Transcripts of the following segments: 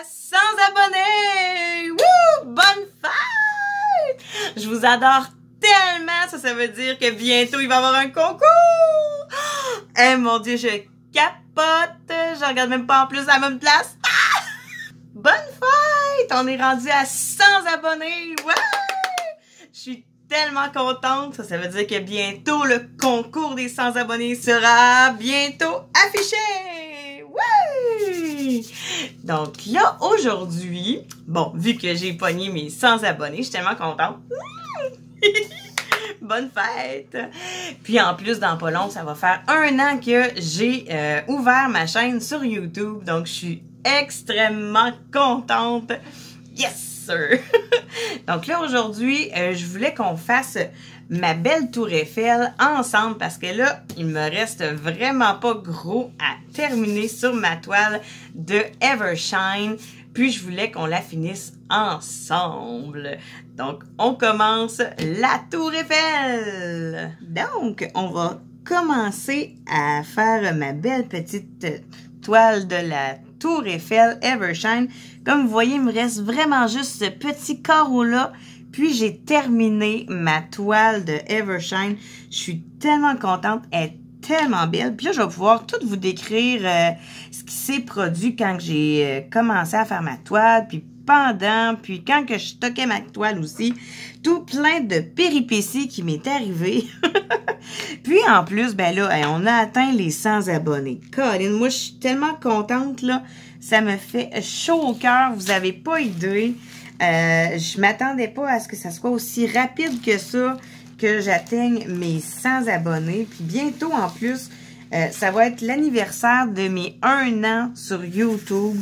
100 abonnés! Wouh! Bonne fête! Je vous adore tellement, ça veut dire que bientôt il va y avoir un concours! Eh mon Dieu, je capote! Je regarde même pas en plus à la même place. Ah! Bonne fête! On est rendu à 100 abonnés! Ouais! Je suis tellement contente. Ça veut dire que bientôt le concours des 100 abonnés sera bientôt affiché! Ouais! Donc là, aujourd'hui, bon, vu que j'ai pogné mes 100 abonnés, je suis tellement contente. Bonne fête! Puis en plus, dans pas long, ça va faire 1 an que j'ai ouvert ma chaîne sur YouTube. Donc, je suis extrêmement contente. Yes, sir! Donc là, aujourd'hui, je voulais qu'on fasse ma belle tour Eiffel ensemble parce que là, il me reste vraiment pas gros à terminer sur ma toile de Evershine. Puis, je voulais qu'on la finisse ensemble. Donc, on commence la tour Eiffel. Donc, on va commencer à faire ma belle petite toile de la tour Eiffel Evershine. Comme vous voyez, il me reste vraiment juste ce petit carreau-là. Puis, j'ai terminé ma toile de Evershine. Je suis tellement contente. Elle est tellement belle. Puis là, je vais pouvoir tout vous décrire ce qui s'est produit quand j'ai commencé à faire ma toile, puis pendant, puis quand que je stockais ma toile aussi. Tout plein de péripéties qui m'est arrivé. Puis en plus, ben là, on a atteint les 100 abonnés. Colin, moi, je suis tellement contente, là. Ça me fait chaud au cœur. Vous n'avez pas idée. Je m'attendais pas à ce que ça soit aussi rapide que ça, que j'atteigne mes 100 abonnés. Puis bientôt, en plus, ça va être l'anniversaire de mes 1 an sur YouTube.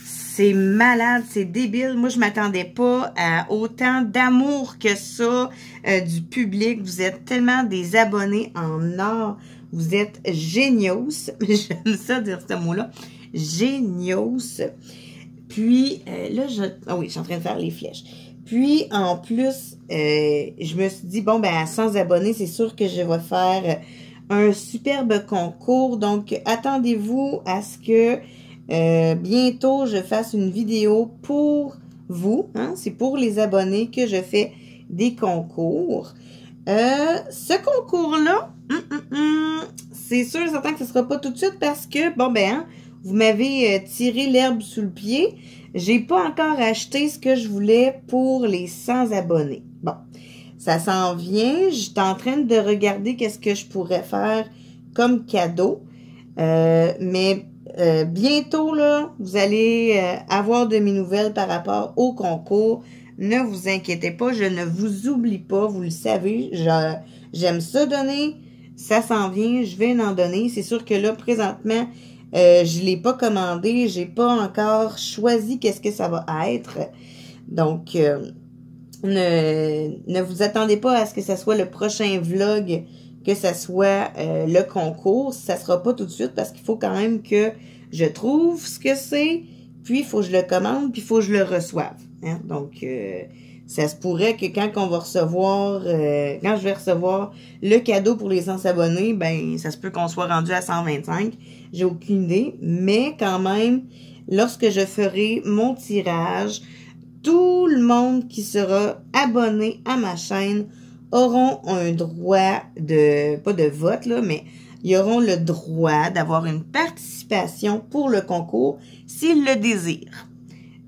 C'est malade, c'est débile. Moi, je m'attendais pas à autant d'amour que ça du public. Vous êtes tellement des abonnés en or. Vous êtes géniaux. J'aime ça dire ce mot-là. Géniaux. Puis, là, ah oui, je suis en train de faire les flèches. Puis, en plus, je me suis dit, bon, ben, à 100 abonnés, c'est sûr que je vais faire un superbe concours. Donc, attendez-vous à ce que bientôt, je fasse une vidéo pour vous. Hein? C'est pour les abonnés que je fais des concours. Ce concours-là, c'est sûr et certain que ce ne sera pas tout de suite parce que, bon, ben, hein, vous m'avez tiré l'herbe sous le pied. J'ai pas encore acheté ce que je voulais pour les 100 abonnés. Bon, ça s'en vient. J'étais en train de regarder qu'est-ce que je pourrais faire comme cadeau. Mais bientôt, là, vous allez avoir de mes nouvelles par rapport au concours. Ne vous inquiétez pas, je ne vous oublie pas, vous le savez. J'aime ça donner, ça s'en vient, je vais en donner. C'est sûr que là, présentement, je l'ai pas commandé, j'ai pas encore choisi qu'est-ce que ça va être. Donc, ne vous attendez pas à ce que ça soit le prochain vlog, que ça soit le concours. Ça sera pas tout de suite parce qu'il faut quand même que je trouve ce que c'est, puis il faut que je le commande, puis il faut que je le reçoive. Hein? Donc, ça se pourrait que quand on va recevoir, quand je vais recevoir le cadeau pour les 100 abonnés, ben ça se peut qu'on soit rendu à 125. J'ai aucune idée, mais quand même, lorsque je ferai mon tirage, tout le monde qui sera abonné à ma chaîne auront un droit de, pas de vote là, mais ils auront le droit d'avoir une participation pour le concours s'ils le désirent.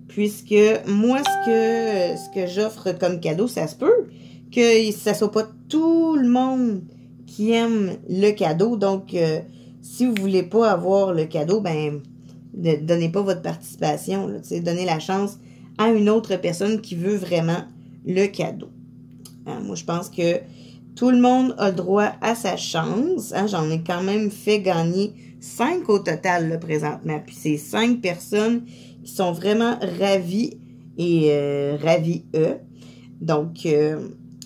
Puisque moi, ce que j'offre comme cadeau, ça se peut que ça soit pas tout le monde qui aime le cadeau. Donc, si vous voulez pas avoir le cadeau, ben, ne donnez pas votre participation. Là, donnez la chance à une autre personne qui veut vraiment le cadeau. Hein, moi, je pense que tout le monde a le droit à sa chance. Hein, j'en ai quand même fait gagner 5 au total, là, présentement. Puis c'est 5 personnes qui sont vraiment ravis et ravis eux. Donc,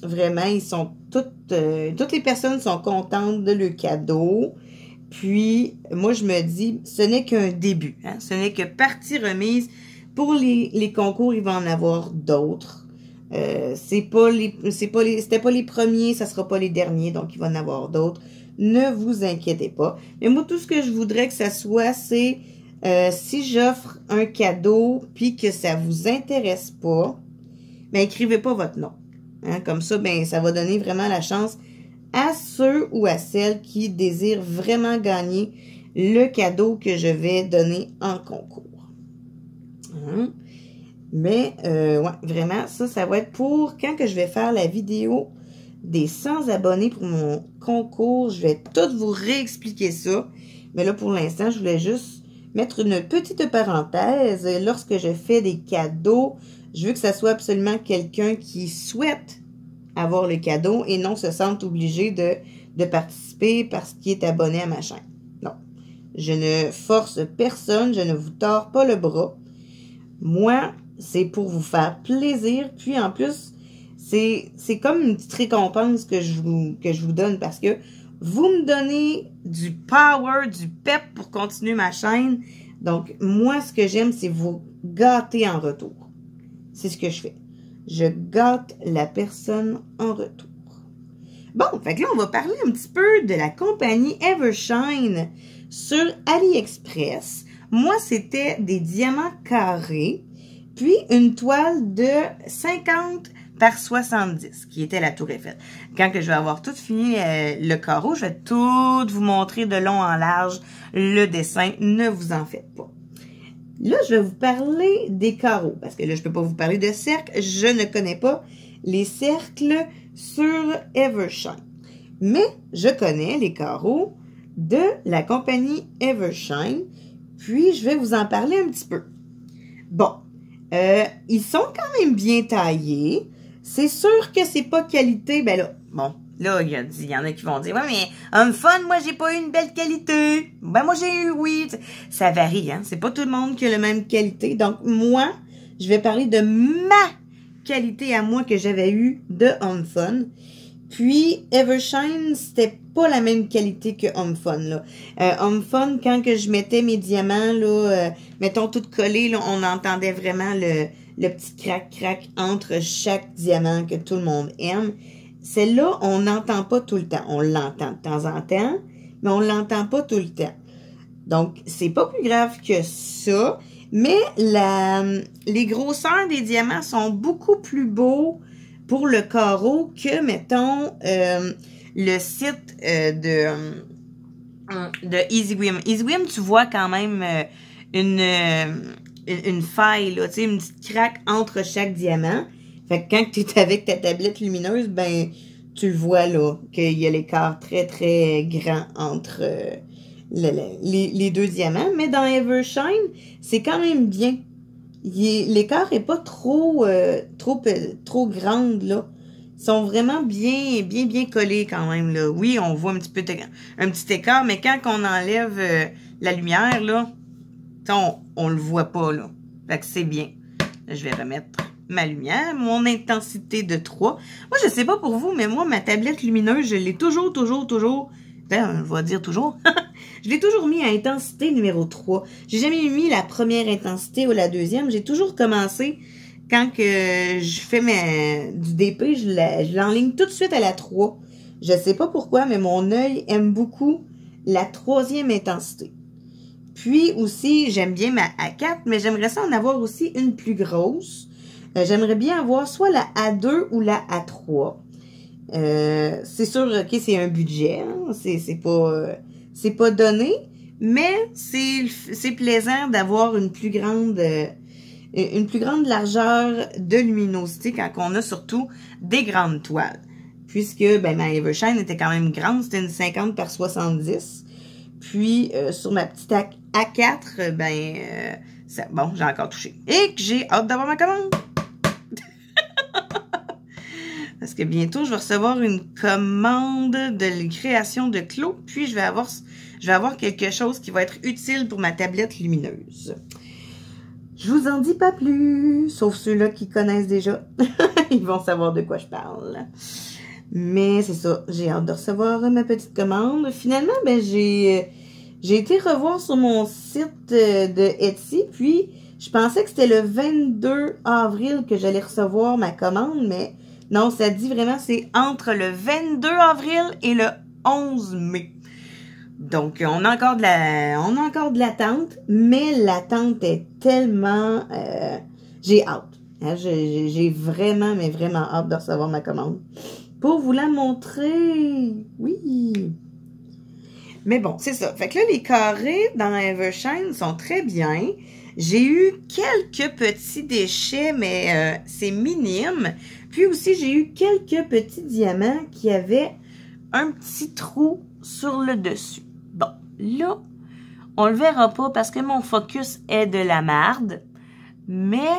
vraiment, ils sont toutes les personnes sont contentes de le cadeau. Puis, moi, je me dis, ce n'est qu'un début. Hein? Ce n'est que partie remise. Pour les concours, il va en avoir d'autres. C'était pas les premiers, ça sera pas les derniers, donc il va en avoir d'autres. Ne vous inquiétez pas. Mais moi, tout ce que je voudrais que ça soit, c'est si j'offre un cadeau puis que ça vous intéresse pas, ben écrivez pas votre nom. Hein? Comme ça, ben ça va donner vraiment la chance à ceux ou à celles qui désirent vraiment gagner le cadeau que je vais donner en concours. Hein? Mais, ouais, vraiment, ça va être pour quand que je vais faire la vidéo des 100 abonnés pour mon concours. Je vais tout vous réexpliquer ça. Mais là, pour l'instant, je voulais juste mettre une petite parenthèse. Lorsque je fais des cadeaux, je veux que ça soit absolument quelqu'un qui souhaite avoir le cadeau et non se sente obligé de participer parce qu'il est abonné à ma chaîne. Non. Je ne force personne, je ne vous tords pas le bras. Moi, c'est pour vous faire plaisir. Puis en plus, c'est comme une petite récompense que je vous donne parce que vous me donnez du power, du pep pour continuer ma chaîne. Donc, moi, ce que j'aime, c'est vous gâter en retour. C'est ce que je fais. Je gâte la personne en retour. Bon, fait que là, on va parler un petit peu de la compagnie Evershine sur AliExpress. Moi, c'était des diamants carrés, puis une toile de 50 par 70, qui était la Tour Eiffel. Quand que je vais avoir tout fini le carreau, je vais tout vous montrer de long en large le dessin. Ne vous en faites pas. Là, je vais vous parler des carreaux, parce que là, je ne peux pas vous parler de cercles. Je ne connais pas les cercles sur Evershine. Mais je connais les carreaux de la compagnie Evershine. Puis, je vais vous en parler un petit peu. Bon, ils sont quand même bien taillés. C'est sûr que c'est pas qualité. Ben là, bon, là, il y en a qui vont dire, ouais, mais Home Fun, moi, j'ai pas eu une belle qualité. Ben, moi, j'ai eu, oui. Ça varie, hein. C'est pas tout le monde qui a la même qualité. Donc, moi, je vais parler de ma qualité à moi que j'avais eu de Home Fun. Puis, Evershine, c'était pas la même qualité que Home Fun, là. Home Fun, quand que je mettais mes diamants, là, mettons tout collés, là, on entendait vraiment le petit crac-crac entre chaque diamant que tout le monde aime. Celle-là, on n'entend pas tout le temps. On l'entend de temps en temps, mais on l'entend pas tout le temps. Donc, c'est pas plus grave que ça, mais les grosseurs des diamants sont beaucoup plus beaux pour le carreau que, mettons, le site de EasyWim. EasyWim, tu vois quand même une faille, là, tu sais, une petite craque entre chaque diamant. Fait que quand tu es avec ta tablette lumineuse, ben, tu le vois, là, qu'il y a l'écart très, très grand entre les deux diamants. Mais dans Evershine, c'est quand même bien. L'écart est pas trop grande, là. Ils sont vraiment bien collés quand même, là. Oui, on voit un petit écart, mais quand on enlève la lumière, là, on le voit pas, là. Fait que c'est bien. Là, je vais remettre ma lumière, mon intensité de 3. Moi, je sais pas pour vous, mais moi, ma tablette lumineuse, je l'ai toujours, ben, on va dire toujours. Je l'ai toujours mis à intensité numéro 3. J'ai jamais mis la première intensité ou la deuxième. J'ai toujours commencé, quand que je fais du DP, je l'enligne tout de suite à la 3. Je sais pas pourquoi, mais mon œil aime beaucoup la 3e intensité. Puis aussi, j'aime bien ma A4, mais j'aimerais ça en avoir aussi une plus grosse. J'aimerais bien avoir soit la A2 ou la A3. C'est sûr, ok, c'est un budget, hein, c'est pas donné, mais c'est plaisant d'avoir une plus grande largeur de luminosité quand on a surtout des grandes toiles. Puisque, ben, ma Evershine était quand même grande, c'était une 50 par 70. Puis, sur ma petite A4, ben, bon, j'ai encore touché. Et que j'ai hâte d'avoir ma commande! Parce que bientôt, je vais recevoir une commande de création de clos. Puis, je vais avoir quelque chose qui va être utile pour ma tablette lumineuse. Je vous en dis pas plus, sauf ceux-là qui connaissent déjà. Ils vont savoir de quoi je parle. Mais c'est ça, j'ai hâte de recevoir ma petite commande. Finalement, ben j'ai été revoir sur mon site de Etsy. Puis, je pensais que c'était le 22 avril que j'allais recevoir ma commande, mais... Non, ça dit vraiment, c'est entre le 22 avril et le 11 mai. Donc, on a encore de l'attente, mais l'attente est tellement... j'ai hâte. Hein, j'ai vraiment, mais vraiment hâte de recevoir ma commande. Pour vous la montrer. Oui. Mais bon, c'est ça. Fait que là, les carrés dans Evershine sont très bien. J'ai eu quelques petits déchets, mais c'est minime. Puis aussi, j'ai eu quelques petits diamants qui avaient un petit trou sur le dessus. Bon, là, on le verra pas parce que mon focus est de la marde. Mais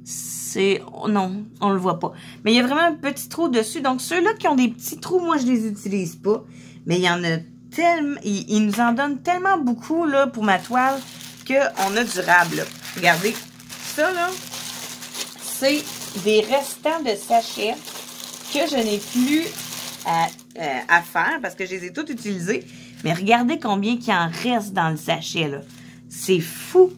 c'est... Non, on le voit pas. Mais il y a vraiment un petit trou dessus. Donc, ceux-là qui ont des petits trous, moi, je les utilise pas. Mais il y en a tellement... Ils nous en donnent tellement beaucoup, là, pour ma toile, qu'on a du rable, là. Regardez. Ça, là, c'est des restants de sachets que je n'ai plus à faire parce que je les ai tous utilisés. Mais regardez combien il en reste dans le sachet, là. C'est fou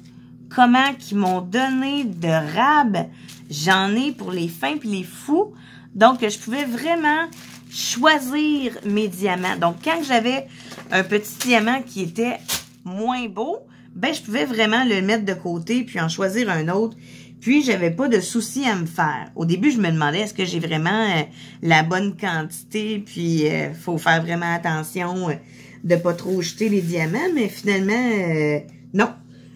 comment qu'ils m'ont donné de rab. J'en ai pour les fins puis les fous. Donc, je pouvais vraiment choisir mes diamants. Donc, quand j'avais un petit diamant qui était moins beau, ben, je pouvais vraiment le mettre de côté puis en choisir un autre. Puis, j'avais pas de souci à me faire. Au début, je me demandais, est-ce que j'ai vraiment la bonne quantité? Puis, faut faire vraiment attention de pas trop jeter les diamants. Mais finalement, non.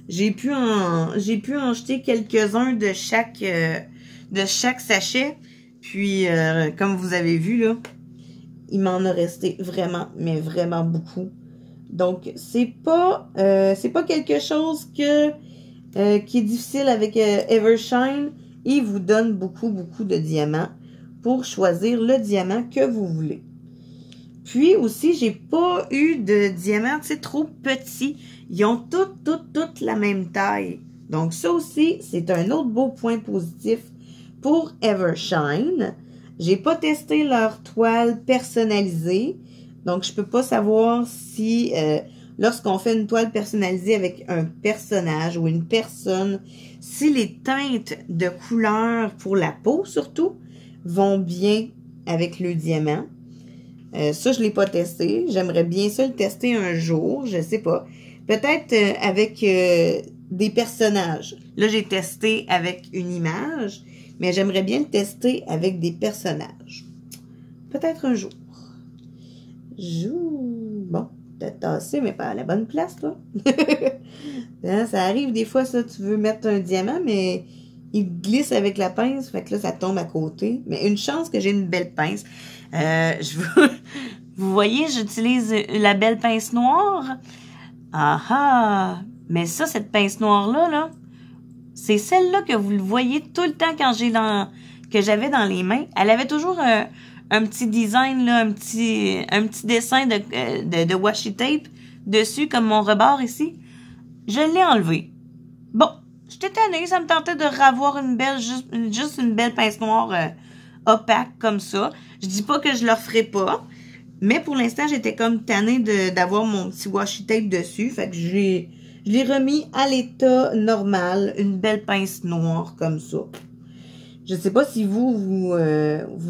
J'ai pu en jeter quelques-uns de chaque sachet. Puis, comme vous avez vu, là, il m'en a resté vraiment, mais vraiment beaucoup. Donc, c'est pas quelque chose qui est difficile avec Evershine. Il vous donne beaucoup de diamants pour choisir le diamant que vous voulez. Puis aussi, j'ai pas eu de diamants, tu sais, trop petits. Ils ont toutes la même taille. Donc, ça aussi, c'est un autre beau point positif pour Evershine. J'ai pas testé leur toile personnalisée. Donc, je peux pas savoir si, lorsqu'on fait une toile personnalisée avec un personnage ou une personne, si les teintes de couleur pour la peau, surtout, vont bien avec le diamant. Ça, je l'ai pas testé. J'aimerais bien ça le tester un jour. Je sais pas. Peut-être avec des personnages. Là, j'ai testé avec une image, mais j'aimerais bien le tester avec des personnages. Peut-être un jour. Bon, peut-être tassé, mais pas à la bonne place, toi. Hein, ça arrive des fois, ça, tu veux mettre un diamant, mais il glisse avec la pince, fait que là, ça tombe à côté. Mais une chance que j'ai une belle pince. Vous voyez, j'utilise la belle pince noire. Ah ah! Mais ça, cette pince noire-là, là, c'est celle-là que vous le voyez tout le temps quand que j'avais dans les mains. Elle avait toujours un petit design, là, un petit dessin de washi tape dessus, comme mon rebord ici. Je l'ai enlevé. Bon, j'étais tannée, ça me tentait de ravoir juste une belle pince noire opaque comme ça. Je dis pas que je le referai pas, mais pour l'instant, j'étais comme tannée d'avoir mon petit washi tape dessus. Fait que je l'ai remis à l'état normal, une belle pince noire comme ça. Je sais pas si vous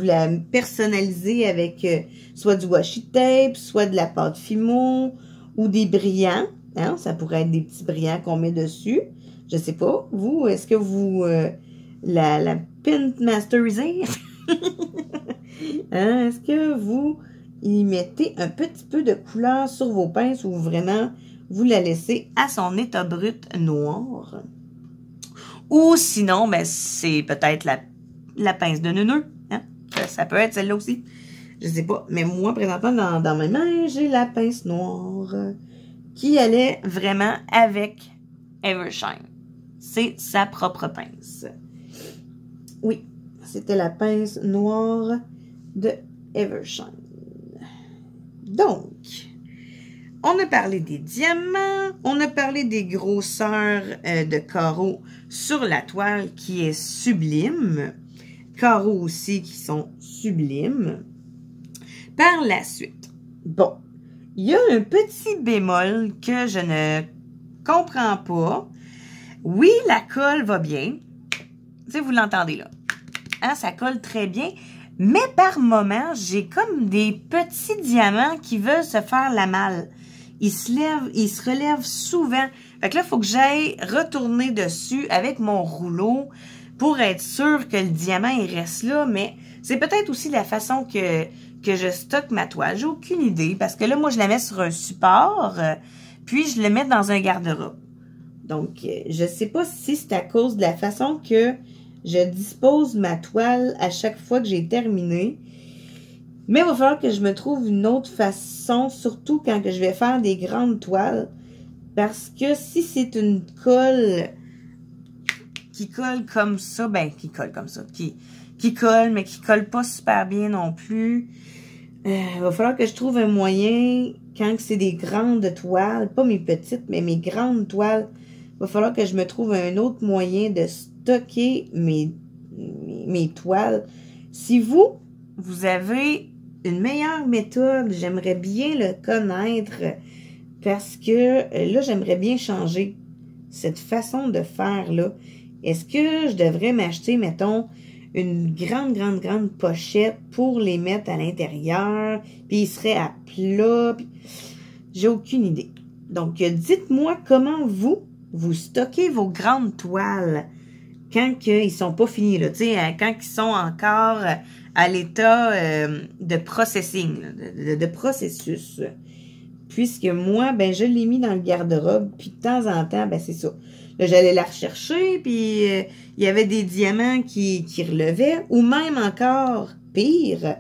la personnalisez avec soit du washi tape, soit de la pâte Fimo ou des brillants. Hein? Ça pourrait être des petits brillants qu'on met dessus. Je sais pas. Vous, est-ce que vous la pin masterisez? Hein? Est-ce que vous y mettez un petit peu de couleur sur vos pinces ou vraiment vous la laissez à son état brut noir? Ou sinon, ben, c'est peut-être la pince de neuneu. Hein? Ça peut être celle-là aussi. Je sais pas. Mais moi, présentement, dans mes mains, j'ai la pince noire qui allait vraiment avec Evershine. C'est sa propre pince. Oui, c'était la pince noire de Evershine. Donc, on a parlé des diamants, on a parlé des grosseurs de carreaux sur la toile qui est sublime. Carreaux aussi qui sont sublimes. Par la suite, bon, il y a un petit bémol que je ne comprends pas. Oui, la colle va bien. Tu sais, vous l'entendez là. Hein, ça colle très bien. Mais par moment, j'ai comme des petits diamants qui veulent se faire la malle. Ils se relèvent souvent. Fait que là, il faut que j'aille retourner dessus avec mon rouleau pour être sûr que le diamant, il reste là. Mais c'est peut-être aussi la façon que je stocke ma toile. J'ai aucune idée. Parce que là, moi, je la mets sur un support, puis je le mets dans un garde-robe. Donc, je sais pas si c'est à cause de la façon que je dispose ma toile à chaque fois que j'ai terminé. Mais il va falloir que je me trouve une autre façon, surtout quand que je vais faire des grandes toiles. Parce que si c'est une colle qui colle comme ça, ben, qui colle comme ça, qui colle, mais qui colle pas super bien non plus, il va falloir que je trouve un moyen, quand c'est des grandes toiles, pas mes petites, mais mes grandes toiles, il va falloir que je me trouve un autre moyen de stocker mes toiles. Si vous avez une meilleure méthode, j'aimerais bien le connaître parce que là, j'aimerais bien changer cette façon de faire-là. Est-ce que je devrais m'acheter, mettons, une grande pochette pour les mettre à l'intérieur, puis ils seraient à plat? J'ai aucune idée. Donc, dites-moi comment vous stockez vos grandes toiles quand ils sont pas finis, là, tu sais, quand ils sont encore à l'état de processing, là, de processus. Puisque moi, ben, je l'ai mis dans le garde-robe, puis de temps en temps, ben, c'est ça. Là, j'allais la rechercher, puis il y avait des diamants qui relevaient, ou même encore pire,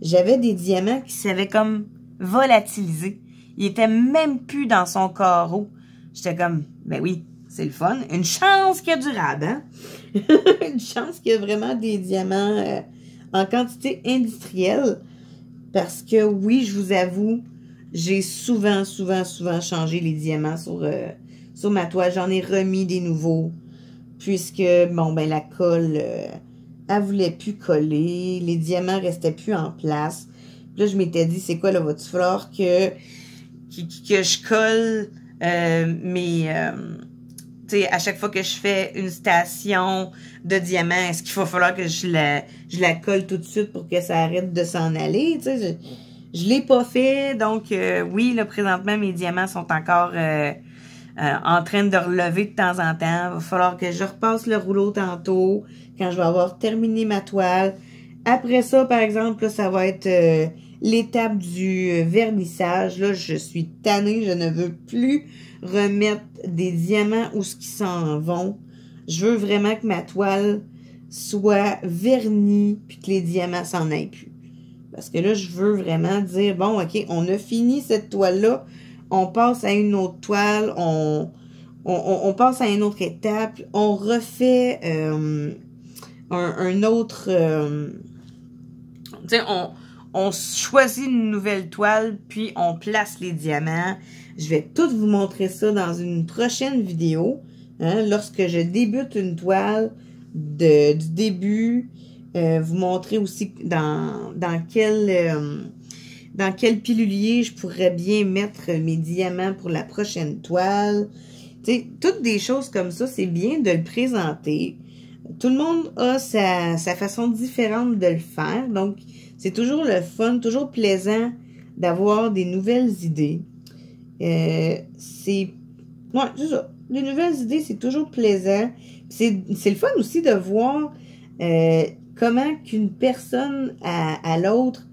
j'avais des diamants qui s'avaient comme volatilisé. Il était même plus dans son carreau. J'étais comme, ben oui, c'est le fun. Une chance qu'il y a du rab, hein? Une chance qu'il y a vraiment des diamants en quantité industrielle. Parce que oui, je vous avoue, j'ai souvent changé les diamants sur ma toile. J'en ai remis des nouveaux. Puisque, bon, ben la colle, elle voulait plus coller. Les diamants restaient plus en place. Puis là, je m'étais dit, c'est quoi, là, va-tu falloir que je colle tu sais, à chaque fois que je fais une station de diamants, est-ce qu'il va falloir que je la colle tout de suite pour que ça arrête de s'en aller? Tu sais, je l'ai pas fait. Donc, oui, là, présentement, mes diamants sont encore en train de relever de temps en temps. Il va falloir que je repasse le rouleau tantôt, quand je vais avoir terminé ma toile. Après ça, par exemple, là, ça va être l'étape du vernissage. Là, je suis tannée, je ne veux plus remettre des diamants où ce qui s'en vont. Je veux vraiment que ma toile soit vernie puis que les diamants s'en aillent plus. Parce que là, je veux vraiment dire, bon, OK, on a fini cette toile-là, on passe à une autre toile, on passe à une autre étape, on refait un autre... tu sais, on choisit une nouvelle toile, puis on place les diamants. Je vais tout vous montrer ça dans une prochaine vidéo. Hein, lorsque je débute une toile du début, vous montrer aussi dans quel pilulier je pourrais bien mettre mes diamants pour la prochaine toile. Tu sais, toutes des choses comme ça, c'est bien de le présenter. Tout le monde a sa façon différente de le faire. Donc, c'est toujours le fun, toujours plaisant d'avoir des nouvelles idées. Ouais, c'est ça. Les nouvelles idées, c'est toujours plaisant. C'est le fun aussi de voir comment qu'une personne à l'autre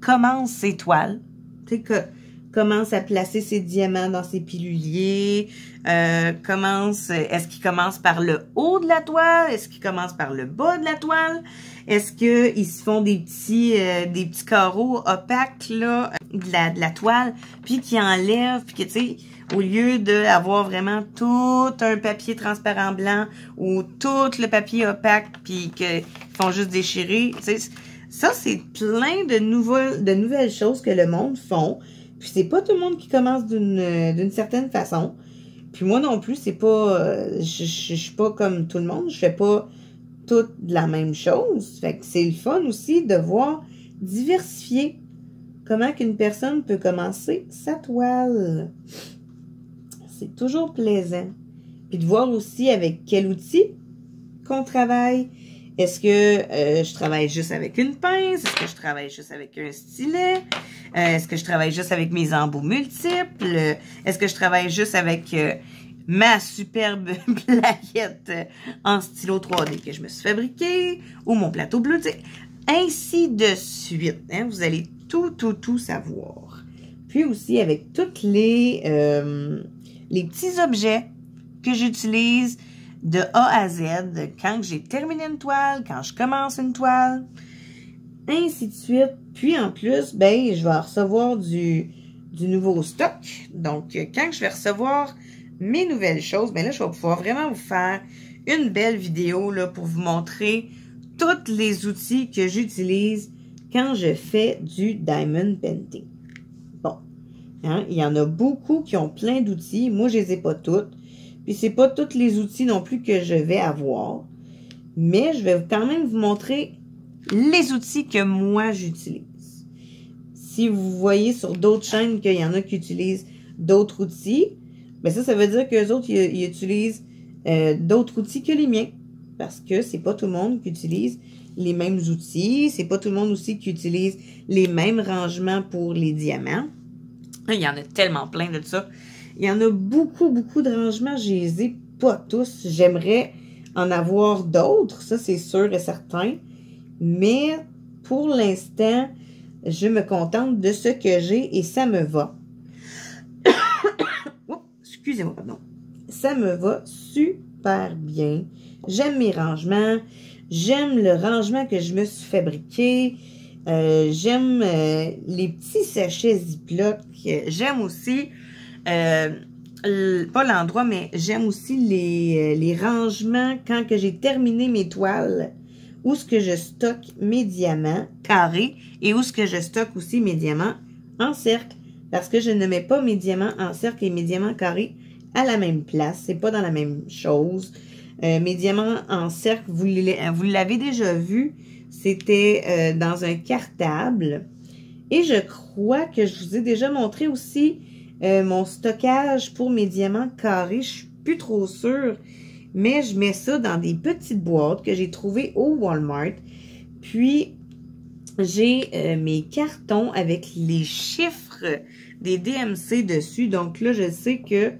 commence ses toiles. Tu sais, commence à placer ses diamants dans ses piluliers. Est-ce qu'il commence par le haut de la toile? Est-ce qu'il commence par le bas de la toile? Est-ce qu'ils se font des petits carreaux opaques là, de la toile, puis qui enlèvent, puis que, tu sais, au lieu d'avoir vraiment tout un papier transparent blanc ou tout le papier opaque, puis qu'ils font juste déchirer, tu sais, ça, c'est plein de nouvelles choses que le monde font. Puis c'est pas tout le monde qui commence d'une certaine façon. Puis moi non plus, c'est pas... je suis pas comme tout le monde. Je fais pas toute la même chose. Fait que c'est le fun aussi de voir diversifier comment qu'une personne peut commencer sa toile. C'est toujours plaisant. Puis de voir aussi avec quel outil qu'on travaille. Est-ce que je travaille juste avec une pince? Est-ce que je travaille juste avec un stylet? Est-ce que je travaille juste avec mes embouts multiples? Est-ce que je travaille juste avec ma superbe plaquette en stylo 3D que je me suis fabriquée? Ou mon plateau bleu? T'sais, ainsi de suite. Hein? Vous allez tout savoir. Puis aussi avec tous les petits objets que j'utilise de A à Z, quand j'ai terminé une toile, quand je commence une toile, ainsi de suite. Puis en plus, ben, je vais recevoir du nouveau stock. Donc, quand je vais recevoir mes nouvelles choses, ben là, je vais pouvoir vraiment vous faire une belle vidéo là, pour vous montrer tous les outils que j'utilise quand je fais du diamond painting. Bon, hein, il y en a beaucoup qui ont plein d'outils. Moi, je les ai pas toutes. Puis, c'est pas tous les outils non plus que je vais avoir. Mais je vais quand même vous montrer les outils que moi, j'utilise. Si vous voyez sur d'autres chaînes qu'il y en a qui utilisent d'autres outils, ben ça veut dire qu'eux autres, ils utilisent d'autres outils que les miens. Parce que c'est pas tout le monde qui utilise les mêmes outils. C'est pas tout le monde aussi qui utilise les mêmes rangements pour les diamants. Il y en a tellement plein de ça. Il y en a beaucoup de rangements. Je les ai pas tous. J'aimerais en avoir d'autres. Ça, c'est sûr et certain. Mais pour l'instant, je me contente de ce que j'ai et ça me va. Oups, excusez-moi, pardon. Ça me va super bien. J'aime mes rangements. J'aime le rangement que je me suis fabriqué. J'aime les petits sachets Ziploc. J'aime aussi, pas l'endroit, mais j'aime aussi les rangements quand que j'ai terminé mes toiles. Où est-ce que je stocke mes diamants carrés et où est-ce que je stocke aussi mes diamants en cercle. Parce que je ne mets pas mes diamants en cercle et mes diamants carrés à la même place. C'est pas dans la même chose. Mes diamants en cercle, vous l'avez déjà vu, c'était dans un cartable. Et je crois que je vous ai déjà montré aussi mon stockage pour mes diamants carrés. Je suis plus trop sûre, mais je mets ça dans des petites boîtes que j'ai trouvées au Walmart. Puis, j'ai mes cartons avec les chiffres des DMC dessus. Donc là, je sais que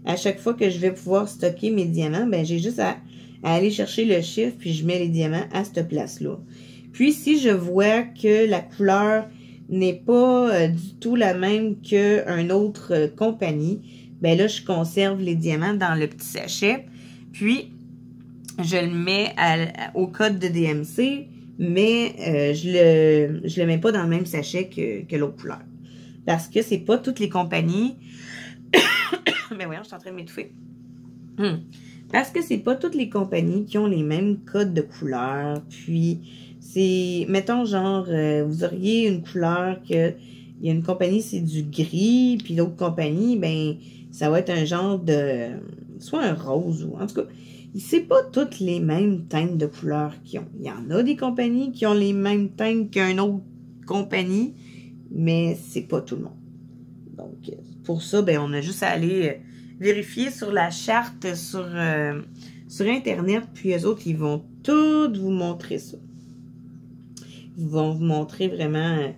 à chaque fois que je vais pouvoir stocker mes diamants, ben j'ai juste à aller chercher le chiffre, puis je mets les diamants à cette place-là. Puis, si je vois que la couleur n'est pas du tout la même qu'une autre compagnie, ben là, je conserve les diamants dans le petit sachet. Puis, je le mets au code de DMC, mais je le mets pas dans le même sachet que l'autre couleur. Parce que c'est pas toutes les compagnies... Mais voyons, je suis en train de m'étouffer. Parce que c'est pas toutes les compagnies qui ont les mêmes codes de couleur. Puis, c'est, mettons, genre, vous auriez une couleur que, il y a une compagnie, c'est du gris, puis l'autre compagnie, ben, ça va être un genre de, soit un rose, ou en tout cas, c'est pas toutes les mêmes teintes de couleurs qu'ils ont. Il y en a des compagnies qui ont les mêmes teintes qu'une autre compagnie, mais c'est pas tout le monde. Donc, pour ça, ben, on a juste à aller vérifier sur la charte sur Internet, puis eux autres, ils vont tout vous montrer ça. Ils vont vous montrer vraiment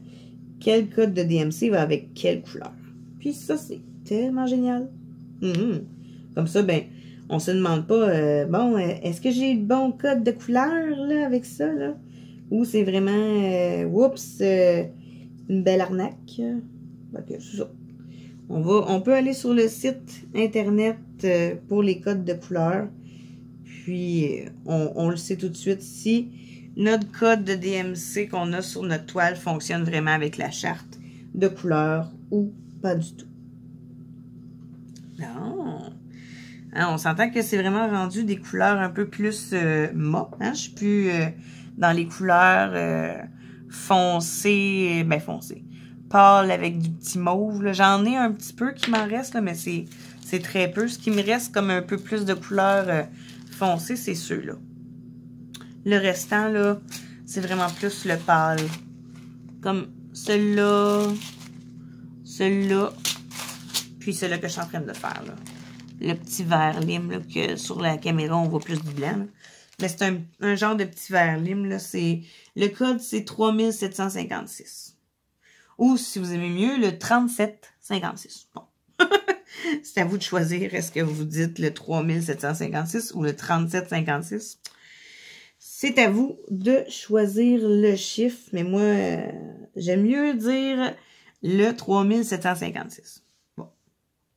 quel code de DMC va avec quelle couleur. Puis ça, c'est tellement génial. Comme ça, ben, on se demande pas, bon, est-ce que j'ai le bon code de couleur, là, avec ça, là? Ou c'est vraiment, oups, une belle arnaque. Ok, c'est ça. On peut aller sur le site internet pour les codes de couleur. Puis, on le sait tout de suite si notre code de DMC qu'on a sur notre toile fonctionne vraiment avec la charte de couleur ou pas du tout. Non. Hein, on s'entend que c'est vraiment rendu des couleurs un peu plus mat. Hein? Je suis plus dans les couleurs foncées, ben foncées. Pâle avec du petit mauve. J'en ai un petit peu qui m'en reste, là, mais c'est très peu. Ce qui me reste comme un peu plus de couleurs foncées, c'est ceux-là. Le restant, là, c'est vraiment plus le pâle. Comme celui-là, celui-là, puis celui-là que je suis en train de faire, là. Le petit vert lime, là, que sur la caméra, on voit plus du blanc, là. Mais c'est un genre de petit verre lime, là. Le code, c'est 3756. Ou, si vous aimez mieux, le 3756. Bon. C'est à vous de choisir. Est-ce que vous dites le 3756 ou le 3756? C'est à vous de choisir le chiffre. Mais moi, j'aime mieux dire le 3756. Bon.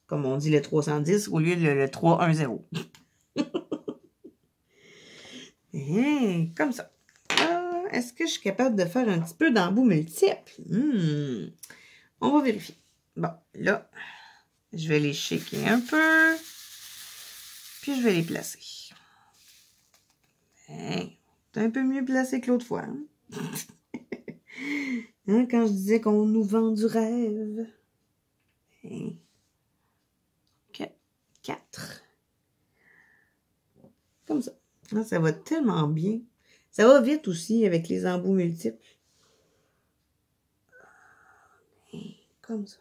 Comme on dit le 310 au lieu de le 310. Comme ça. Est-ce que je suis capable de faire un petit peu d'embout multiple? On va vérifier. Bon, là, je vais les shaker un peu. Puis je vais les placer. C'est un peu mieux placé que l'autre fois. Hein, quand je disais qu'on nous vend du rêve. 4. Comme ça. Ah, ça va tellement bien. Ça va vite aussi avec les embouts multiples. Comme ça.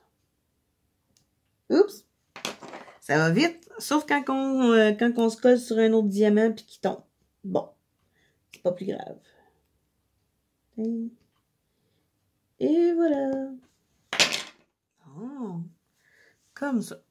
Oups! Ça va vite, sauf quand on se colle sur un autre diamant puis qu'il tombe. Bon, c'est pas plus grave. Et voilà. Oh, comme ça.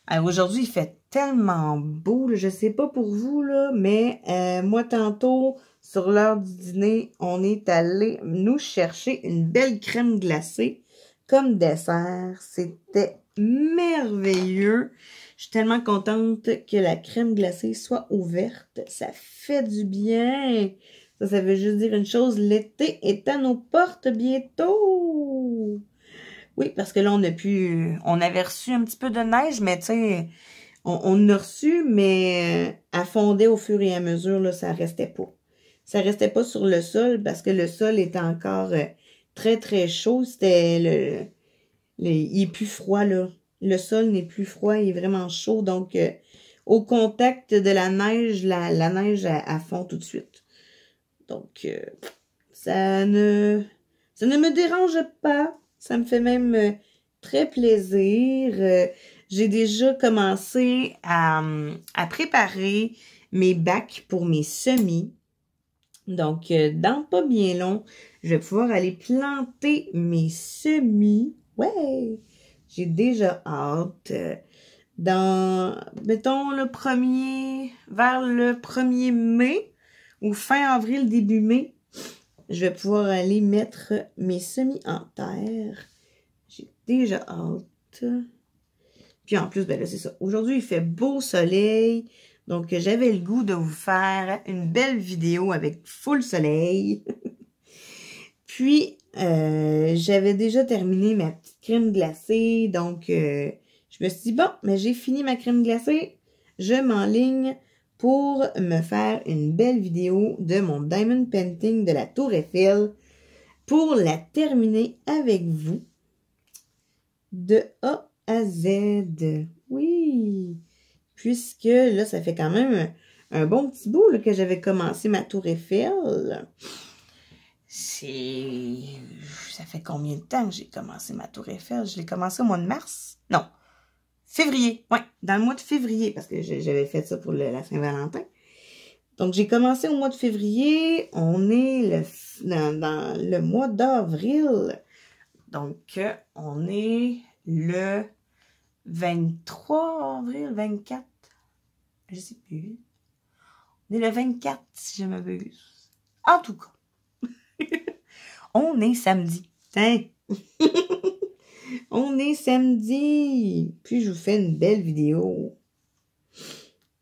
Alors aujourd'hui, il fait tellement beau, là, je sais pas pour vous, là, mais moi, tantôt, sur l'heure du dîner, on est allé nous chercher une belle crème glacée comme dessert. C'était merveilleux. Je suis tellement contente que la crème glacée soit ouverte. Ça fait du bien. Ça veut juste dire une chose, l'été est à nos portes bientôt. Oui, parce que là, on avait reçu un petit peu de neige, mais tu sais, on a reçu, mais elle fondait au fur et à mesure, là, ça restait pas. Ça restait pas sur le sol parce que le sol était encore très, très chaud. C'était il est plus froid, là. Le sol n'est plus froid, il est vraiment chaud. Donc, au contact de la neige, la neige, elle fond tout de suite. Donc, ça ne me dérange pas. Ça me fait même très plaisir. J'ai déjà commencé à préparer mes bacs pour mes semis. Donc, dans pas bien long, je vais pouvoir aller planter mes semis. Ouais! J'ai déjà hâte. Mettons, vers le 1er mai ou fin avril, début mai, je vais pouvoir aller mettre mes semis en terre. J'ai déjà hâte. Puis en plus, ben là, c'est ça. Aujourd'hui, il fait beau soleil. Donc, j'avais le goût de vous faire une belle vidéo avec full soleil. Puis, j'avais déjà terminé ma petite crème glacée. Donc, je me suis dit, bon, mais j'ai fini ma crème glacée. Je m'enligne pour me faire une belle vidéo de mon Diamond Painting de la Tour Eiffel pour la terminer avec vous de A à Z. Oui! Puisque là, ça fait quand même un bon petit bout là, que j'avais commencé ma Tour Eiffel. Ça fait combien de temps que j'ai commencé ma Tour Eiffel? Je l'ai commencé au mois de mars? Non. Février. Oui, dans le mois de février, parce que j'avais fait ça pour la Saint-Valentin. Donc, j'ai commencé au mois de février. On est dans le mois d'avril. Donc, on est le 23 avril, 24. Je sais plus. On est le 24, si je m'abuse. En tout cas. On est samedi. Tiens. On est samedi. Puis, je vous fais une belle vidéo.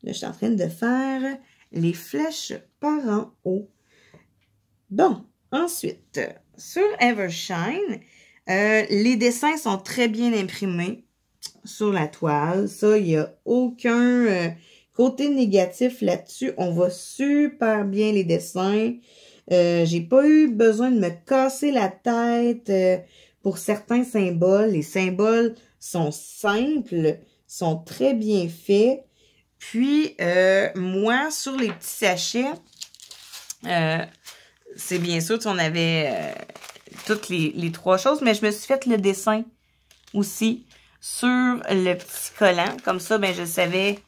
Là, je suis en train de faire les flèches par en haut. Bon, ensuite, sur Evershine, les dessins sont très bien imprimés sur la toile. Ça, il n'y a aucun côté négatif là-dessus. On voit super bien les dessins. J'ai pas eu besoin de me casser la tête pour certains symboles. Les symboles sont simples, sont très bien faits. Puis, moi, sur les petits sachets, c'est bien sûr qu'on avait toutes les trois choses, mais je me suis fait le dessin aussi sur le petit collant. Comme ça, ben je savais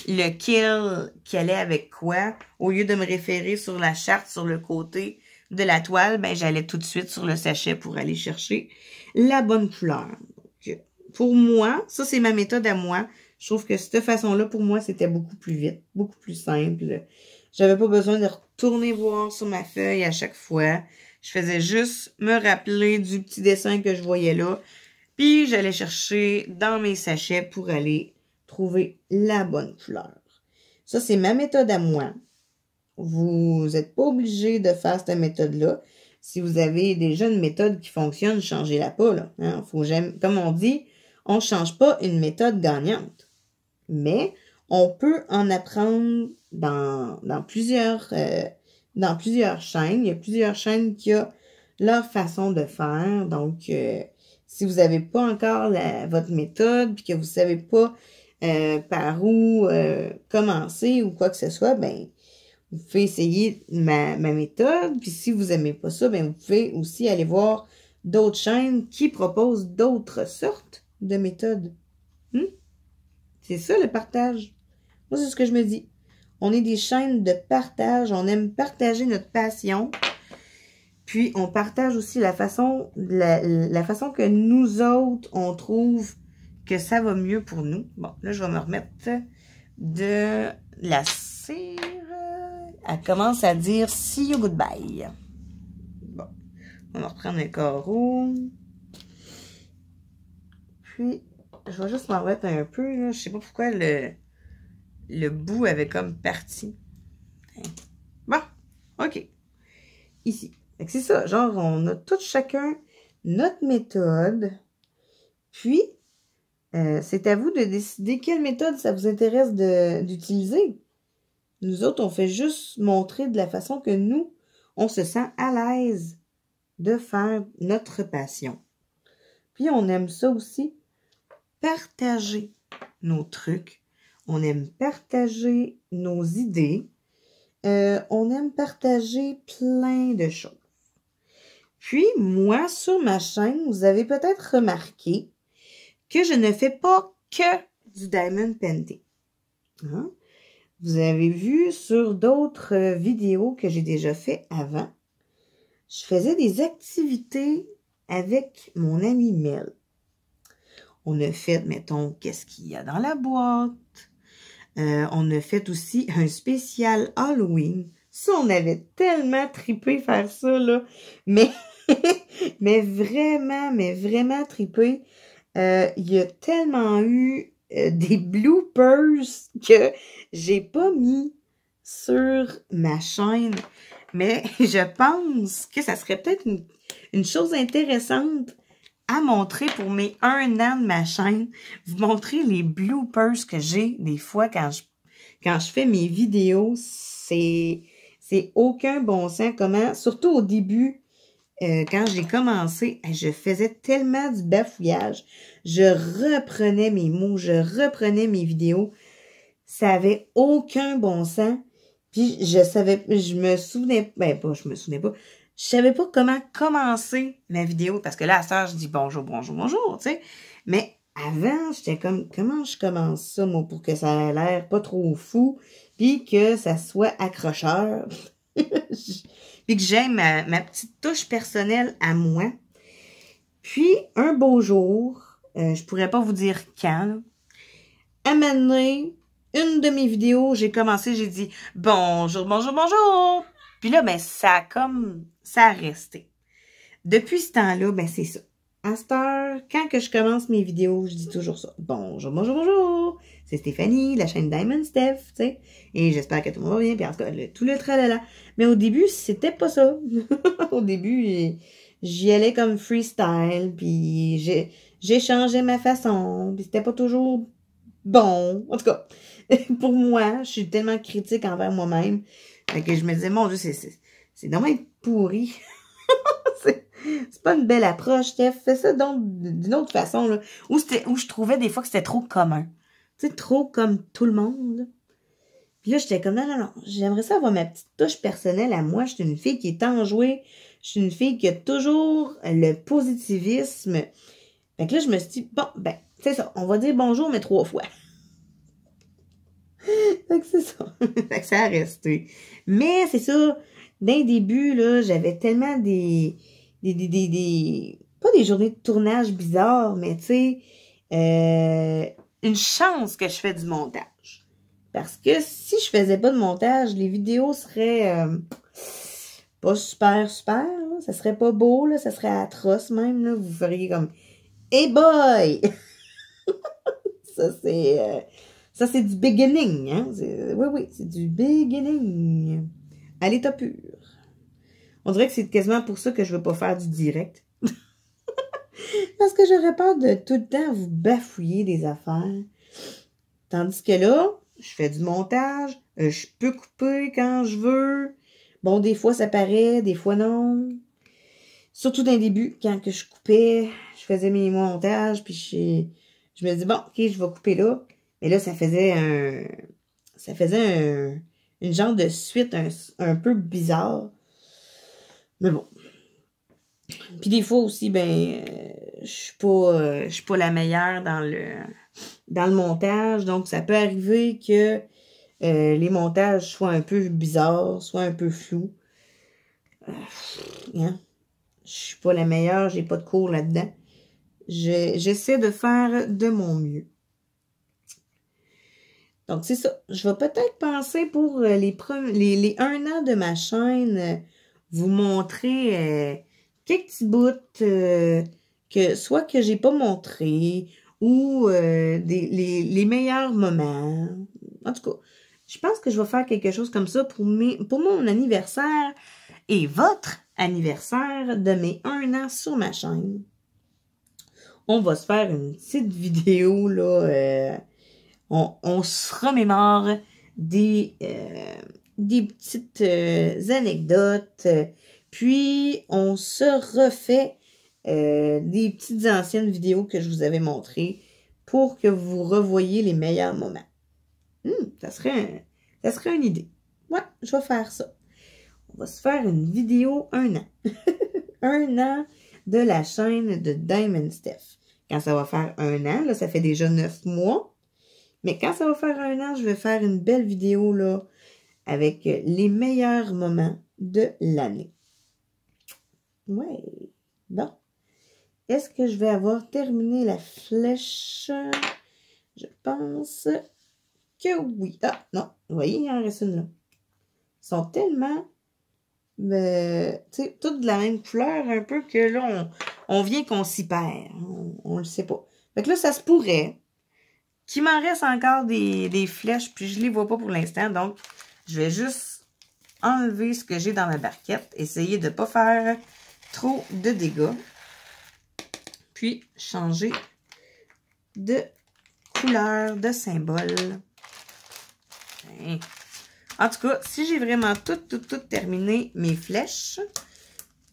lequel qui allait avec quoi. Au lieu de me référer sur la charte sur le côté de la toile, ben j'allais tout de suite sur le sachet pour aller chercher la bonne couleur. Donc, pour moi, ça c'est ma méthode à moi. Je trouve que cette façon-là, pour moi, c'était beaucoup plus vite, beaucoup plus simple. J'avais pas besoin de retourner voir sur ma feuille à chaque fois. Je faisais juste me rappeler du petit dessin que je voyais là. Puis, j'allais chercher dans mes sachets pour aller trouver la bonne couleur. Ça, c'est ma méthode à moi. Vous n'êtes pas obligé de faire cette méthode-là. Si vous avez déjà une méthode qui fonctionne, changez-la pas, là. Hein? Faut jamais, comme on dit, on ne change pas une méthode gagnante. Mais on peut en apprendre dans plusieurs chaînes. Il y a plusieurs chaînes qui ont leur façon de faire. Donc, si vous n'avez pas encore votre méthode puis que vous ne savez pas par où commencer ou quoi que ce soit, ben vous pouvez essayer ma méthode. Puis si vous n'aimez pas ça, ben vous pouvez aussi aller voir d'autres chaînes qui proposent d'autres sortes de méthodes. C'est ça le partage. Moi, c'est ce que je me dis. On est des chaînes de partage. On aime partager notre passion. Puis, on partage aussi la façon que nous autres, on trouve que ça va mieux pour nous. Bon, là, je vais me remettre de la cire. Elle commence à dire « See you goodbye ». Bon, on va reprendre les carreaux. Puis, je vais juste m'en remettre un peu, là. Je sais pas pourquoi le bout avait comme parti. Bon, OK. Ici. C'est ça, genre, on a tout chacun notre méthode. Puis, c'est à vous de décider quelle méthode ça vous intéresse d'utiliser. Nous autres, on fait juste montrer de la façon que nous, on se sent à l'aise de faire notre passion. Puis, on aime ça aussi, partager nos trucs. On aime partager nos idées. On aime partager plein de choses. Puis, moi, sur ma chaîne, vous avez peut-être remarqué que je ne fais pas que du diamond painting. Hein? Vous avez vu sur d'autres vidéos que j'ai déjà fait avant, je faisais des activités avec mon amie Mel. On a fait, mettons, qu'est-ce qu'il y a dans la boîte. On a fait aussi un spécial Halloween. Ça, on avait tellement trippé faire ça, là. Mais vraiment trippé. Il y a tellement eu des bloopers que j'ai pas mis sur ma chaîne. Mais je pense que ça serait peut-être une chose intéressante à montrer pour mes 1 an de ma chaîne. Vous montrer les bloopers que j'ai des fois quand je fais mes vidéos. C'est aucun bon sens. Comment, surtout au début, quand j'ai commencé, je faisais tellement du bafouillage. Je reprenais mes mots, je reprenais mes vidéos. Ça avait aucun bon sens. Puis je me souvenais je savais pas comment commencer ma vidéo. Parce que là, à ça, je dis bonjour, tu sais. Mais avant, j'étais comme, comment je commence ça, moi, pour que ça ait l'air pas trop fou, puis que ça soit accrocheur. Puis que j'aime ma petite touche personnelle à moi. Puis, un beau jour, je pourrais pas vous dire quand, là, à un moment donné, une de mes vidéos, j'ai commencé, j'ai dit « Bonjour, bonjour, bonjour! » Puis là, ben, ça a resté. Depuis ce temps-là, ben, c'est ça. À cette heure, quand que je commence mes vidéos, je dis toujours ça. « Bonjour, bonjour, bonjour! » C'est Stéphanie, la chaîne Diamond Steph, tu sais. Et j'espère que tout le monde va bien, puis en tout cas, tout le tralala. Mais au début, c'était pas ça. Au début, j'y allais comme freestyle, puis j'ai changé ma façon, puis c'était pas toujours bon. En tout cas, pour moi, je suis tellement critique envers moi-même, que je me disais, mon Dieu, c'est vraiment pourri. C'est pas une belle approche, Steph. Fais ça donc d'une autre façon, là. Où je trouvais des fois que c'était trop commun. Tu sais, trop comme tout le monde. Puis là, j'étais comme, non. J'aimerais ça avoir ma petite touche personnelle à moi. Je suis une fille qui est enjouée. Je suis une fille qui a toujours le positivisme. Fait que là, je me suis dit, bon, ben, c'est ça. On va dire bonjour, mais 3 fois. Fait que c'est ça. Fait que ça a resté. Mais c'est ça, d'un début, là, j'avais tellement pas des journées de tournage bizarres, mais tu sais, une chance que je fais du montage. Parce que si je faisais pas de montage, les vidéos seraient pas super, là. Ça serait pas beau, là. Ça serait atroce même, là. Vous feriez comme « Hey boy! » Ça, c'est du beginning, hein. Oui, c'est du beginning. À l'état pur. On dirait que c'est quasiment pour ça que je veux pas faire du direct. Parce que j'aurais peur de tout le temps vous bafouiller des affaires. Tandis que là, je fais du montage, je peux couper quand je veux. Bon, des fois ça paraît, des fois non. Surtout dans le début, quand que je coupais, je faisais mes montages, puis je me dis, bon, ok, je vais couper là. Mais là, ça faisait une genre de suite un peu bizarre. Mais bon. Puis des fois aussi, ben, je suis pas la meilleure dans le montage. Donc, ça peut arriver que les montages soient un peu bizarres, soient un peu flous. Hein? Je suis pas la meilleure, j'ai pas de cours là-dedans. J'essaie de faire de mon mieux. Donc, c'est ça. Je vais peut-être penser pour les 1 an de ma chaîne, vous montrer quelques petits bouts soit que j'ai pas montré ou les meilleurs moments. En tout cas, je pense que je vais faire quelque chose comme ça pour mon anniversaire et votre anniversaire de mes 1 an sur ma chaîne. On va se faire une petite vidéo, là. On se remémore des petites anecdotes. Puis, on se refait des petites anciennes vidéos que je vous avais montrées pour que vous revoyiez les meilleurs moments. Ça serait une idée. Ouais, je vais faire ça. On va se faire une vidéo 1 an. 1 an de la chaîne de Diamond Steph. Quand ça va faire 1 an, là, ça fait déjà 9 mois. Mais quand ça va faire 1 an, je vais faire une belle vidéo, là, avec les meilleurs moments de l'année. Ouais. Bon. Est-ce que je vais avoir terminé la flèche? Je pense que oui. Ah, non. Vous voyez, il en reste une là. Ils sont tellement, tu sais, toutes de la même couleur, un peu que là, on vient qu'on s'y perd. On le sait pas. Fait que là, ça se pourrait qu'il m'en reste encore des flèches, puis je les vois pas pour l'instant. Donc, je vais juste enlever ce que j'ai dans ma barquette. Essayer de ne pas faire trop de dégâts. Puis, changer de couleur, de symbole. En tout cas, si j'ai vraiment tout terminé mes flèches,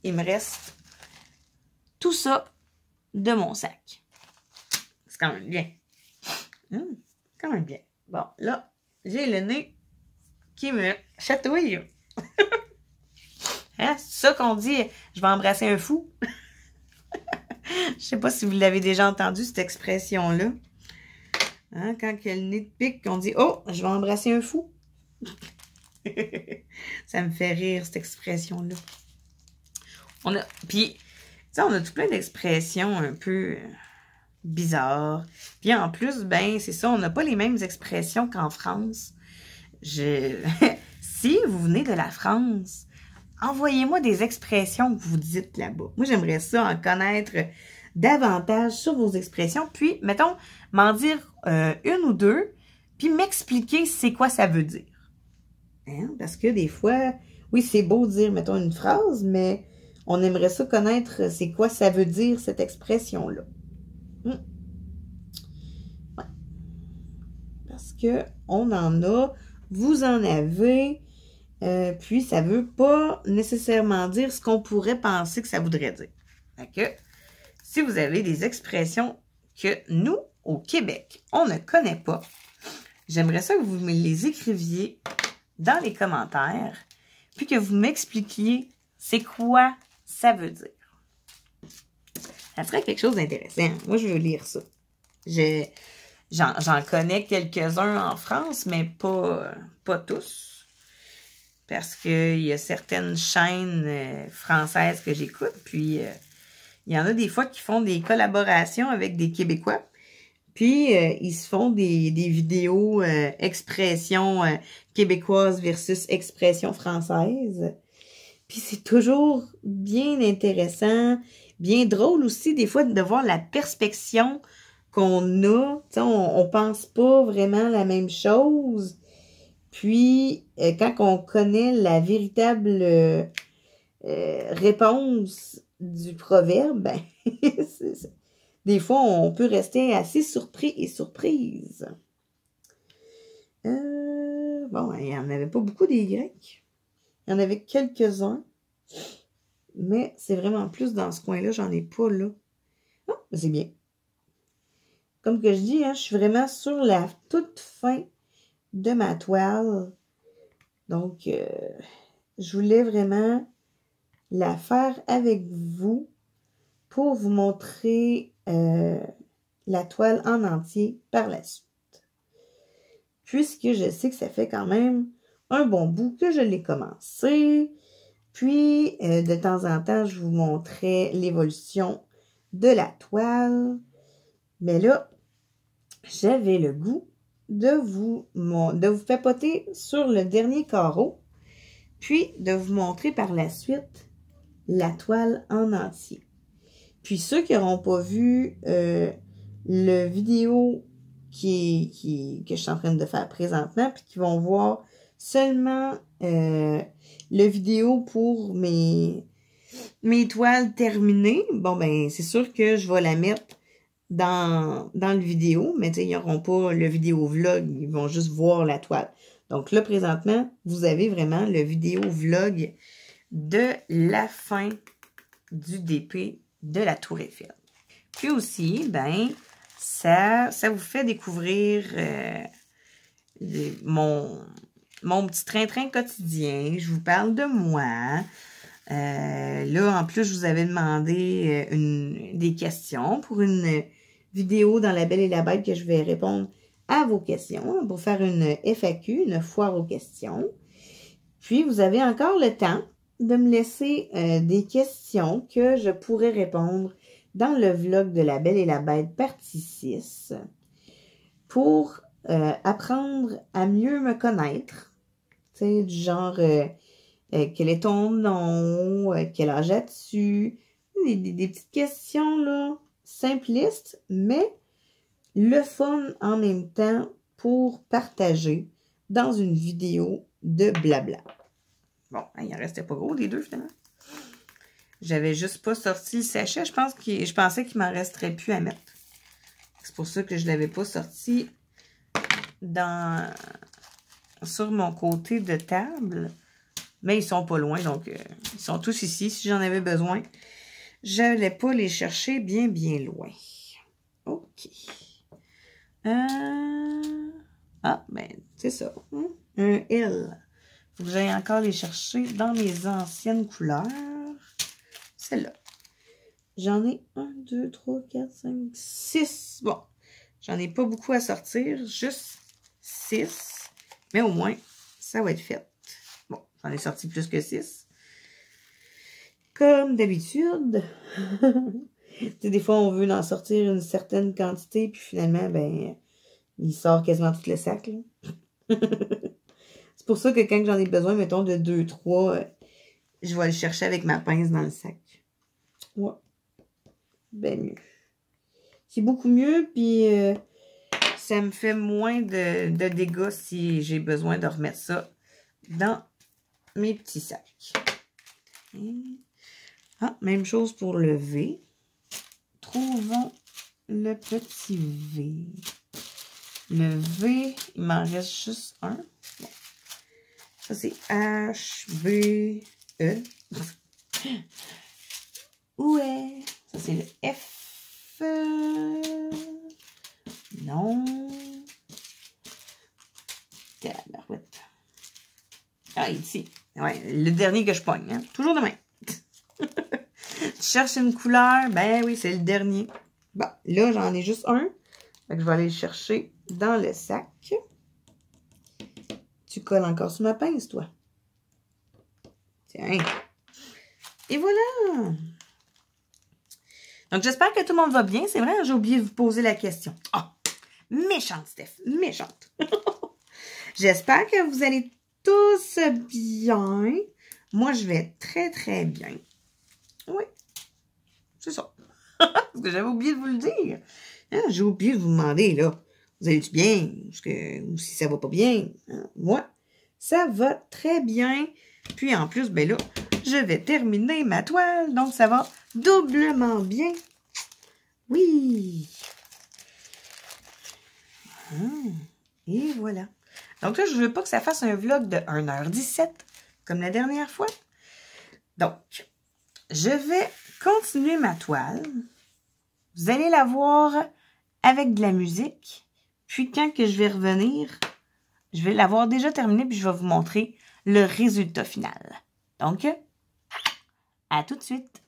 il me reste tout ça de mon sac. C'est quand même bien. Quand même bien. Bon, là, j'ai le nez qui me chatouille. Hein? C'est ça qu'on dit, je vais embrasser un fou. Je sais pas si vous l'avez déjà entendu, cette expression-là. Hein? Quand que le nez te pique, on dit, oh, je vais embrasser un fou. Ça me fait rire, cette expression-là. Puis, tu sais, on a tout plein d'expressions un peu bizarres. Puis en plus, ben, c'est ça, on n'a pas les mêmes expressions qu'en France. Si vous venez de la France, envoyez-moi des expressions que vous dites là-bas. Moi, j'aimerais ça en connaître davantage sur vos expressions. Puis, mettons, m'en dire une ou deux, puis m'expliquer c'est quoi ça veut dire. Hein? Parce que des fois, oui, c'est beau dire, mettons, une phrase, mais on aimerait ça connaître c'est quoi ça veut dire, cette expression-là. Ouais. Parce que on en a, vous en avez, puis ça ne veut pas nécessairement dire ce qu'on pourrait penser que ça voudrait dire. Fait que, si vous avez des expressions que nous, au Québec, on ne connaît pas, j'aimerais ça que vous me les écriviez dans les commentaires, puis que vous m'expliquiez c'est quoi ça veut dire. Ça serait quelque chose d'intéressant. Moi, je veux lire ça. J'en connais quelques-uns en France, mais pas tous. Parce qu'il y a certaines chaînes françaises que j'écoute. Puis, il y en a des fois qui font des collaborations avec des Québécois. Puis, ils se font des vidéos expression québécoise versus expression française. Puis, c'est toujours bien intéressant, bien drôle aussi, des fois, de voir la perspective qu'on a. Tu sais, on pense pas vraiment la même chose. Puis, quand on connaît la véritable réponse du proverbe, ben, des fois, on peut rester assez surpris et surprise. Bon, il n'y en avait pas beaucoup des Grecs. Il y en avait quelques-uns. Mais c'est vraiment plus dans ce coin-là. J'en ai pas là. Oh, c'est bien. Comme que je dis, hein, je suis vraiment sur la toute fin de ma toile. Donc, je voulais vraiment la faire avec vous pour vous montrer la toile en entier par la suite. Puisque je sais que ça fait quand même un bon bout que je l'ai commencé. Puis, de temps en temps, je vous montrais l'évolution de la toile. Mais là, j'avais le goût de vous papoter sur le dernier carreau. Puis, de vous montrer par la suite la toile en entier. Puis, ceux qui n'auront pas vu le vidéo que je suis en train de faire présentement, puis qui vont voir seulement le vidéo pour mes toiles terminées, bon, ben, c'est sûr que je vais la mettre dans le vidéo, mais tu sais, ils n'auront pas le vidéo vlog, ils vont juste voir la toile. Donc là, présentement, vous avez vraiment le vidéo vlog de la fin du DP de la Tour Eiffel. Puis aussi, ben, ça vous fait découvrir mon petit train-train quotidien. Je vous parle de moi. Là, en plus, je vous avais demandé des questions pour une vidéo dans La Belle et la Bête que je vais répondre à vos questions pour faire une FAQ, une foire aux questions. Puis, vous avez encore le temps de me laisser des questions que je pourrais répondre dans le vlog de La Belle et la Bête partie 6 pour apprendre à mieux me connaître. Tu sais, du genre, quel est ton nom, quel âge as-tu, des petites questions là, simplistes, mais le fun en même temps pour partager dans une vidéo de blabla. Bon, il en restait pas gros des deux finalement. J'avais juste pas sorti le sachet. Je pensais qu'il m'en resterait plus à mettre. C'est pour ça que je l'avais pas sorti sur mon côté de table. Mais ils sont pas loin, donc ils sont tous ici. Si j'en avais besoin, je n'allais pas les chercher bien loin. OK. Ah, ben, c'est ça. Hein? Un L. Faut que j'aille encore les chercher dans mes anciennes couleurs. Celle-là. J'en ai 1, 2, 3, 4, 5, 6. Bon, j'en ai pas beaucoup à sortir. Juste 6. Mais au moins, ça va être fait. Bon, j'en ai sorti plus que 6. Comme d'habitude. Des fois, on veut en sortir une certaine quantité, puis finalement, ben, il sort quasiment tout le sac. C'est pour ça que quand j'en ai besoin, mettons, de 2, 3, je vais le chercher avec ma pince dans le sac. Ouais. Ben mieux. C'est beaucoup mieux, puis ça me fait moins de dégâts si j'ai besoin de remettre ça dans mes petits sacs. Ah, même chose pour le V. Trouvons le petit V. Le V, il m'en reste juste un. Bon. Ça, c'est H, V, E. Ouais. Ça, c'est le F. Non. Tabarouette. Ah, ici. Ouais, le dernier que je pogne. Hein? Toujours de même. Tu cherches une couleur? Ben oui, c'est le dernier. Bon, là, j'en ai juste un. Fait que je vais aller le chercher dans le sac. Tu colles encore sur ma pince, toi. Tiens. Et voilà! Donc, j'espère que tout le monde va bien. C'est vrai, j'ai oublié de vous poser la question. Oh! Méchante, Steph. Méchante. J'espère que vous allez tous bien. Moi, je vais très, très bien. Oui. C'est ça. Parce que j'avais oublié de vous le dire. Hein, j'ai oublié de vous demander, là. Vous allez-tu bien? Ou si ça va pas bien? Hein? Moi, ça va très bien. Puis, en plus, ben là, je vais terminer ma toile. Donc, ça va doublement bien. Oui. Et voilà. Donc là, je ne veux pas que ça fasse un vlog de 1h17, comme la dernière fois. Donc, je vais continuer ma toile. Vous allez la voir avec de la musique. Puis quand que je vais revenir, je vais l'avoir déjà terminée, puis je vais vous montrer le résultat final. Donc, à tout de suite.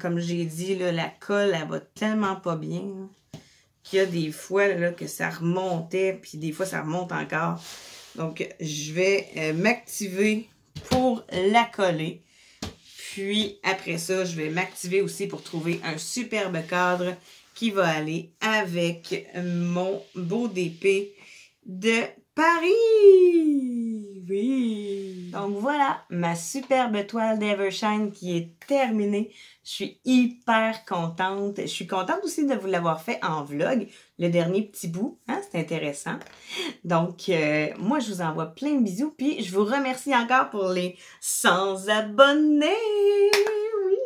Comme j'ai dit, là, la colle, elle va tellement pas bien qu'il y a des fois là, que ça remontait, puis des fois ça remonte encore. Donc, je vais m'activer pour la coller. Puis, après ça, je vais m'activer aussi pour trouver un superbe cadre qui va aller avec mon beau DP de Paris. Oui! Donc voilà, ma superbe toile d'Evershine qui est terminée. Je suis hyper contente. Je suis contente aussi de vous l'avoir fait en vlog, le dernier petit bout. Hein, c'est intéressant. Donc, moi, je vous envoie plein de bisous. Puis, je vous remercie encore pour les 100 abonnés. Oui.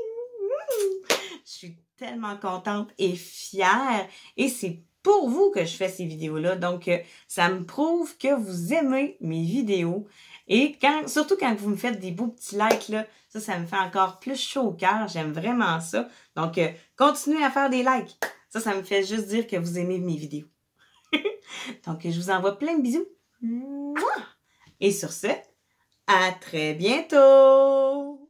Je suis tellement contente et fière. Et c'est pour vous que je fais ces vidéos-là. Donc, ça me prouve que vous aimez mes vidéos. Et surtout quand vous me faites des beaux petits likes, là, ça me fait encore plus chaud au cœur. J'aime vraiment ça. Donc, continuez à faire des likes. Ça me fait juste dire que vous aimez mes vidéos. Donc, je vous envoie plein de bisous. Et sur ce, à très bientôt!